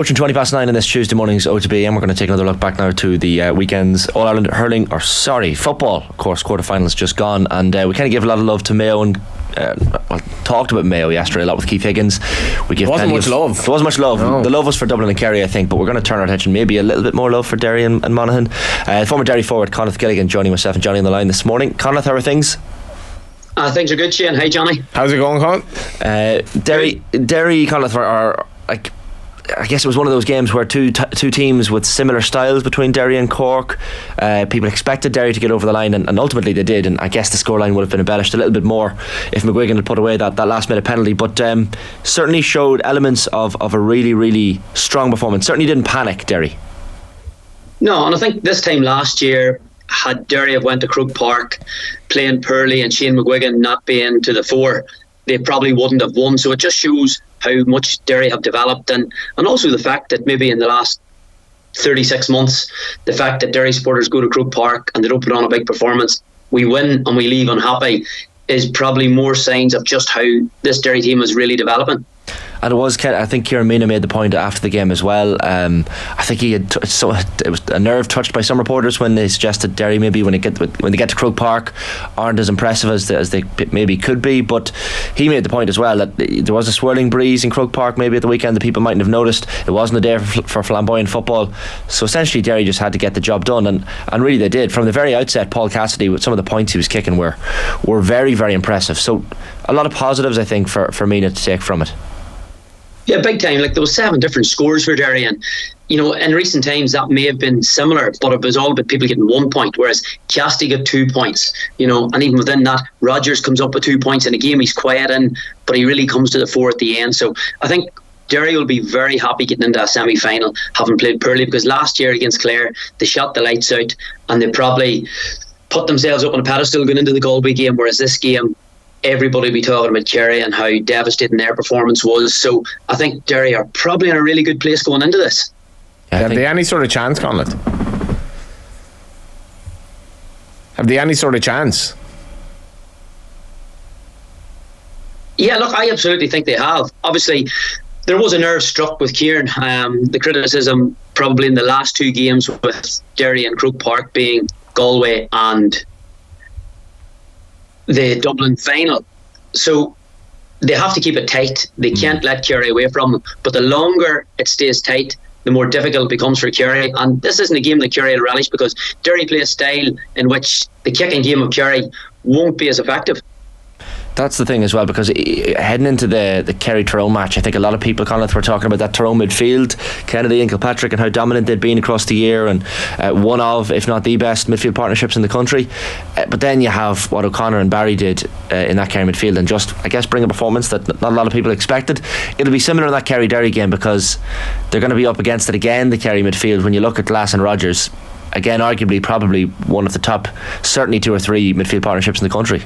Approaching 20 past 9 on this Tuesday morning's OTB AM. We're going to take another look back now to the weekend's All-Ireland football, of course, quarterfinals just gone, and we kind of give a lot of love to Mayo and talked about Mayo yesterday a lot with Keith Higgins. There wasn't much love. No. The love was for Dublin and Kerry, I think, but we're going to turn our attention maybe a little bit more love for Derry and Monaghan. Former Derry forward Conleith Gilligan joining myself and Johnny on the line this morning. Conleith, how are things? Things are good, Shane. Hey, Johnny. How's it going, Con? Derry, Conleith are like, I guess it was one of those games where two teams with similar styles between Derry and Cork. People expected Derry to get over the line, and ultimately they did, and I guess the scoreline would have been embellished a little bit more if McGuigan had put away that last minute penalty, but certainly showed elements of a really, really strong performance. Certainly didn't panic, Derry. No, and I think this time last year, had Derry have went to Croke Park playing poorly and Shane McGuigan not being to the fore, they probably wouldn't have won. So it just shows how much Derry have developed, and also the fact that maybe in the last 36 months, the fact that Derry supporters go to Croke Park and they don't put on a big performance, we win and we leave unhappy, is probably more signs of just how this Derry team is really developing. And I think Kieran Meena made the point after the game as well. I think he had it was a nerve touched by some reporters when they suggested Derry maybe when they get to Croke Park aren't as impressive as they maybe could be. But he made the point as well that there was a swirling breeze in Croke Park maybe at the weekend that people mightn't have noticed. It wasn't a day for flamboyant football. So essentially Derry just had to get the job done, and really they did. From the very outset, Paul Cassidy, with some of the points he was kicking, were very, very impressive. So a lot of positives, I think, for Meena to take from it. Yeah, big time. Like, there was 7 different scores for Derry, and in recent times that may have been similar, but it was all about people getting 1 point, whereas Cassidy got 2 points. And even within that, Rodgers comes up with 2 points in a game he's quiet in, but he really comes to the fore at the end. So I think Derry will be very happy getting into a semi-final, having played poorly, because last year against Clare they shot the lights out and they probably put themselves up on a pedestal going into the Galway game, whereas this game, everybody will be talking about Kerry and how devastating their performance was. So I think Derry are probably in a really good place going into this. Have they any sort of chance, Conleith? Have they any sort of chance? Yeah, look, I absolutely think they have. Obviously, there was a nerve struck with Kieran. The criticism probably in the last 2 games with Derry and Croke Park being Galway and the Dublin final. So they have to keep it tight. They can't let Kerry away from them. But the longer it stays tight, the more difficult it becomes for Kerry. And this isn't a game that Kerry will relish, because Derry play a style in which the kicking game of Kerry won't be as effective. That's the thing as well, because heading into the Kerry-Tyrone match, I think a lot of people, Conleith, were talking about that Tyrone midfield, Kennedy and Kilpatrick, and how dominant they'd been across the year, and one of, if not the best midfield partnerships in the country. But then you have what O'Connor and Barry did in that Kerry midfield, and just, I guess, bring a performance that not a lot of people expected. It'll be similar in that Kerry-Derry game, because they're going to be up against it again, the Kerry midfield. When you look at Glass and Rodgers, again, arguably probably one of the top, certainly 2 or 3 midfield partnerships in the country.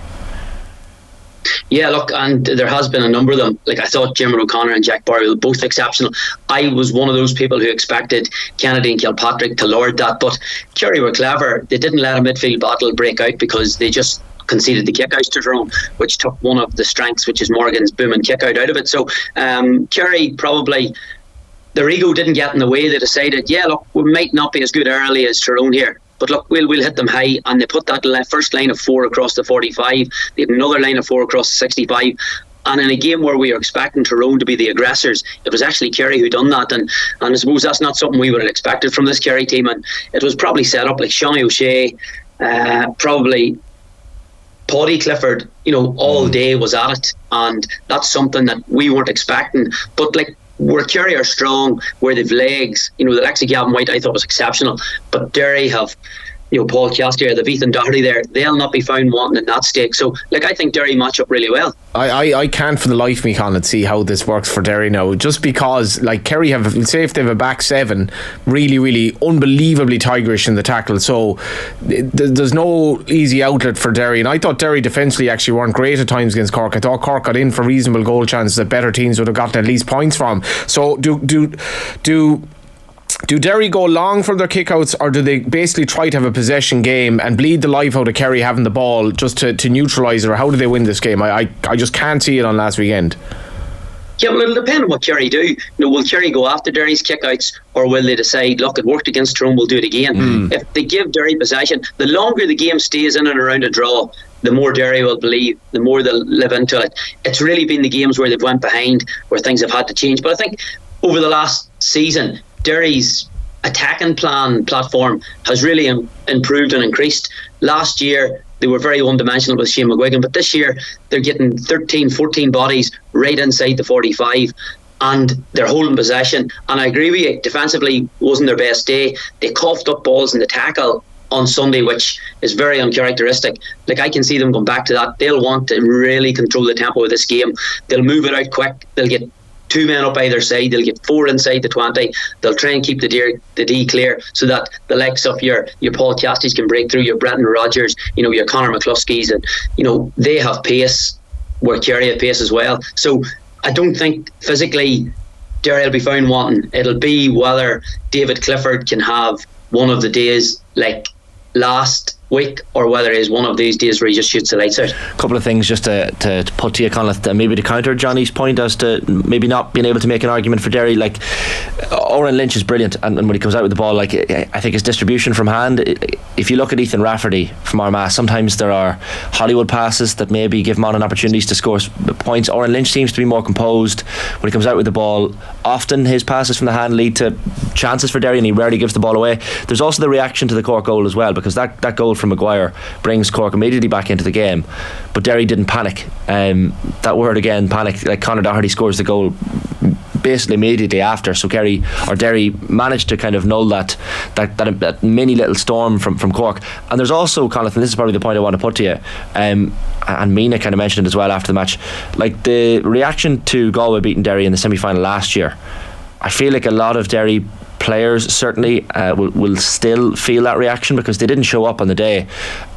Yeah, look, and there has been a number of them. Like, I thought Jim O'Connor and Jack Barry were both exceptional. I was one of those people who expected Kennedy and Kilpatrick to lord that, but Kerry were clever. They didn't let a midfield battle break out, because they just conceded the kick-outs to Tyrone, which took one of the strengths, which is Morgan's booming kick-out, out of it. So Kerry probably, their ego didn't get in the way. They decided, yeah, look, we might not be as good early as Tyrone here, but look, we'll hit them high. And they put that first line of 4 across the 45. They had another line of 4 across the 65. And in a game where we were expecting Tyrone to be the aggressors, it was actually Kerry who done that. And I suppose that's not something we would have expected from this Kerry team. And it was probably set up like Seanie O'Shea, probably Paddy Clifford, all day was at it. And that's something that we weren't expecting. But like, where Kerry are strong, where they've legs, the likes of Gavin White I thought was exceptional, but Derry have Paul Cassidy, the Ethan Doherty there, they'll not be found wanting in that stake. So I think Derry match up really well. I can't for the life of me, Conleith, see how this works for Derry now, just because Kerry have, say if they have a back 7, really, really unbelievably tigerish in the tackle, so there's no easy outlet for Derry. And I thought Derry defensively actually weren't great at times against Cork. I thought Cork got in for reasonable goal chances that better teams would have gotten at least points from. So do Derry go long for their kickouts, or do they basically try to have a possession game and bleed the life out of Kerry having the ball just to neutralise it, or how do they win this game? I just can't see it on last weekend. Yeah, well, it'll depend on what Kerry do. Will Kerry go after Derry's kickouts, or will they decide, look, it worked against Tyrone, we'll do it again? If they give Derry possession, the longer the game stays in and around a draw, the more Derry will believe, the more they'll live into it. It's really been the games where they've went behind, where things have had to change. But I think over the last season, Derry's attacking platform has really improved and increased. Last year, they were very one-dimensional with Shane McGuigan, but this year they're getting 13, 14 bodies right inside the 45 and they're holding possession. And I agree with you, defensively wasn't their best day. They coughed up balls in the tackle on Sunday, which is very uncharacteristic. Like, I can see them going back to that. They'll want to really control the tempo of this game. They'll move it out quick. They'll get 2 men up either side. They'll get 4 inside the 20. They'll try and keep the D clear so that the likes of your Paul Cassidy's can break through, your Brendan Rodgers, your Conor McCluskey's, and they have pace where Kerry have pace as well. So I don't think physically Derry will be found wanting. It'll be whether David Clifford can have one of the days like last week, or whether it is one of these days where he just shoots the lights out. A couple of things just to put to you, Conleith, maybe to counter Johnny's point as to maybe not being able to make an argument for Derry. Like, Oren Lynch is brilliant, and when he comes out with the ball, like, I think his distribution from hand, if you look at Ethan Rafferty from Armagh, sometimes there are Hollywood passes that maybe give Monaghan opportunities to score points. Oren Lynch seems to be more composed when he comes out with the ball. Often his passes from the hand lead to chances for Derry, and he rarely gives the ball away. There's also the reaction to the Cork goal as well, because that goal from Maguire brings Cork immediately back into the game, but Derry didn't panic. That word again, panic. Like, Conor Doherty scores the goal basically immediately after, so Derry managed to kind of null that mini little storm from Cork. And there's also, Conleith, and this is probably the point I want to put to you, and Mina kind of mentioned it as well after the match, like the reaction to Galway beating Derry in the semi-final last year. I feel like a lot of Derry players certainly will still feel that reaction, because they didn't show up on the day,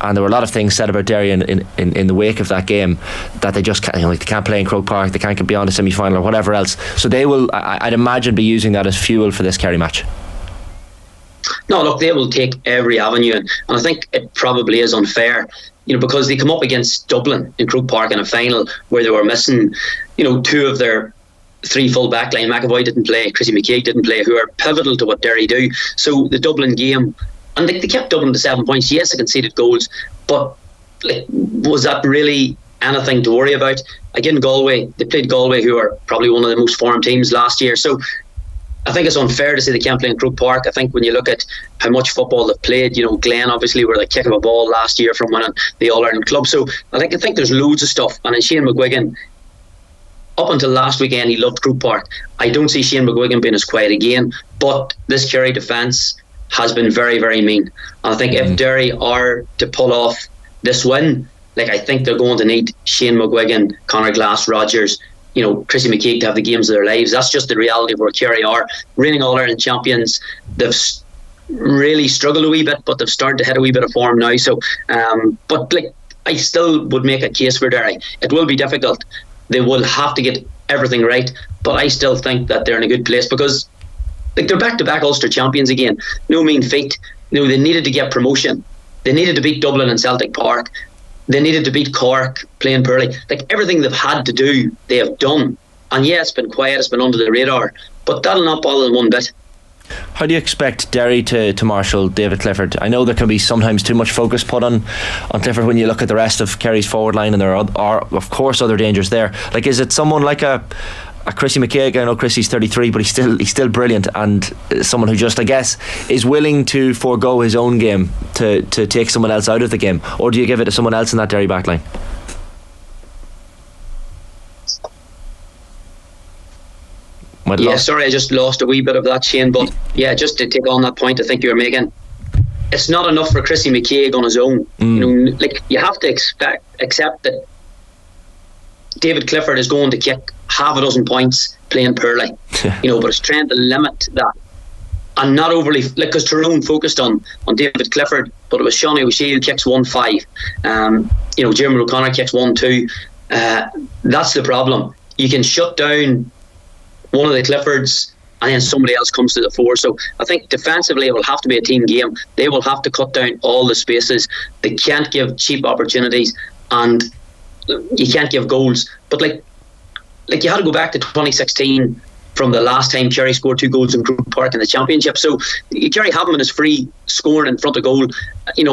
and there were a lot of things said about Derry in the wake of that game that they just can't, they can't play in Croke Park, they can't get beyond a semi-final or whatever else. So they will, I'd imagine, be using that as fuel for this Kerry match. No, look, they will take every avenue, and I think it probably is unfair, because they come up against Dublin in Croke Park in a final where they were missing, 2 of their 3 full back line. McAvoy didn't play, Chrissy McKeag didn't play, who are pivotal to what Derry do. So the Dublin game, and they kept Dublin to 7 points. Yes, they conceded goals, but was that really anything to worry about? Again, Galway, they played Galway, who are probably one of the most formed teams last year. So I think it's unfair to say they can't play in Croke Park. I think when you look at how much football they've played, Glen obviously were the kick of a ball last year from winning the All-Ireland club. So I think there's loads of stuff. And in Shane McGuigan, up until last weekend, he loved Croke Park. I don't see Shane McGuigan being as quiet again, but this Kerry defence has been very, very mean. And I think if Derry are to pull off this win, I think they're going to need Shane McGuigan, Conor Glass, Rodgers, Chrissy McKeag to have the games of their lives. That's just the reality of where Kerry are. Reigning All-Ireland champions, they've really struggled a wee bit, but they've started to hit a wee bit of form now. So, but I still would make a case for Derry. It will be difficult. They will have to get everything right, but I still think that they're in a good place, because they're back-to-back Ulster champions again. No mean feat. They needed to get promotion. They needed to beat Dublin and Celtic Park. They needed to beat Cork playing Purley. Everything they've had to do, they have done. And yeah, it's been quiet, it's been under the radar, but that'll not bother them one bit. How do you expect Derry to marshal David Clifford? I know there can be sometimes too much focus put on Clifford when you look at the rest of Kerry's forward line, and there are of course other dangers there. Is it someone like a Chrissy McKeag? I know Chrissy's 33, but he's still brilliant, and someone who just, I guess, is willing to forego his own game to take someone else out of the game? Or do you give it to someone else in that Derry backline? Sorry, I just lost a wee bit of that, Shane, but yeah, just to take on that point I think you're making, it's not enough for Chrissy McKeag on his own. You have to accept that David Clifford is going to kick half a dozen points playing Purley, but it's trying to limit that and not overly, because Tyrone focused on David Clifford, but it was Sean O'Shea who kicks 1-5, Jim O'Connor kicks 1-2. That's the problem. You can shut down one of the Cliffords and then somebody else comes to the fore. So I think defensively it will have to be a team game. They will have to cut down all the spaces. They can't give cheap opportunities, and you can't give goals. But like you had to go back to 2016 from the last time Kerry scored 2 goals in Croke Park in the championship. So Kerry have him in his free scoring in front of goal,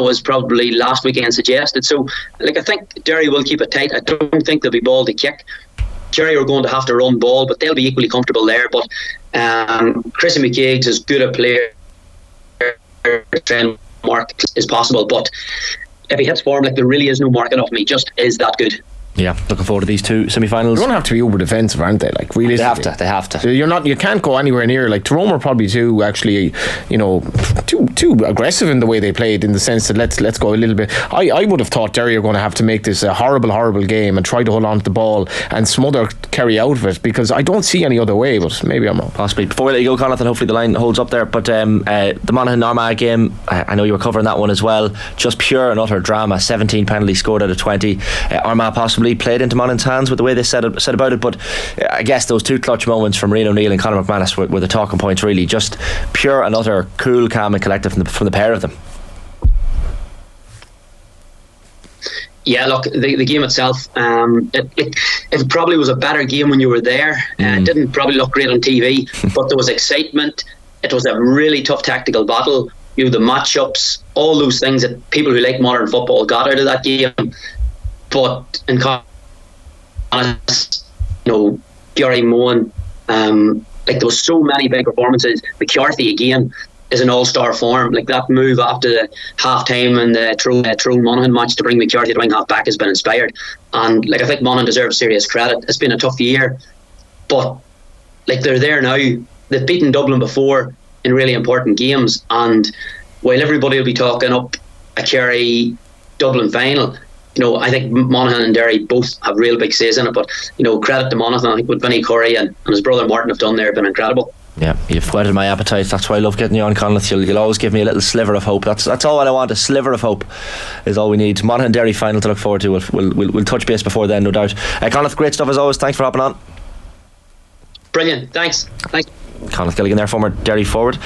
as probably last weekend suggested. So like I think Derry will keep it tight. I don't think there'll be ball to kick. Kerry are going to have to run ball, but they'll be equally comfortable there. But Chrissy McKaig's as good a player mark as possible, but if he hits form, like there really is no marking off him. He just is that good. Yeah, looking forward to these 2 semi-finals. They're going to have to be uber defensive, aren't they? Like realistically, they have to. You can't go anywhere near. Like Tyrone are probably too aggressive in the way they played, in the sense that let's go a little bit. I would have thought Derry are going to have to make this a horrible game and try to hold on to the ball and smother Kerry out of it, because I don't see any other way. But maybe I'm wrong. Possibly. Before we let you go, Conleith, and hopefully the line holds up there. But the Monaghan Armagh game, I know you were covering that one as well. Just pure and utter drama. 17 penalties scored out of 20. Armagh possibly played into Monaghan's hands with the way they said about it, but I guess those 2 clutch moments from Rian O'Neill and Conor McManus were the talking points, really. Just pure and utter cool, calm and collective from the pair of them. Yeah, look, the game itself, it probably was a better game when you were there. It didn't probably look great on TV, but there was excitement. It was a really tough tactical battle. The matchups, all those things that people who like modern football got out of that game. But in honest, Gary Mohan, like there was so many big performances. McCarthy again is an all-star form. Like that move after the half-time and the Tyrone Monaghan match to bring McCarthy to wing half back has been inspired. And like I think Monaghan deserves serious credit. It's been a tough year, but like they're there now. They've beaten Dublin before in really important games, and while everybody will be talking up a Kerry Dublin final, I think Monaghan and Derry both have real big says in it. But credit to Monaghan. I think what Vinnie Curry and his brother Martin have done there have been incredible. Yeah, you've whetted my appetite. That's why I love getting you on, Conleith. You'll always give me a little sliver of hope. That's all I want. A sliver of hope is all we need. Monaghan and Derry final to look forward to. We'll touch base before then, no doubt. Conleith, great stuff as always. Thanks for hopping on. Brilliant. Thanks. Conleith Gilligan there, former Derry forward.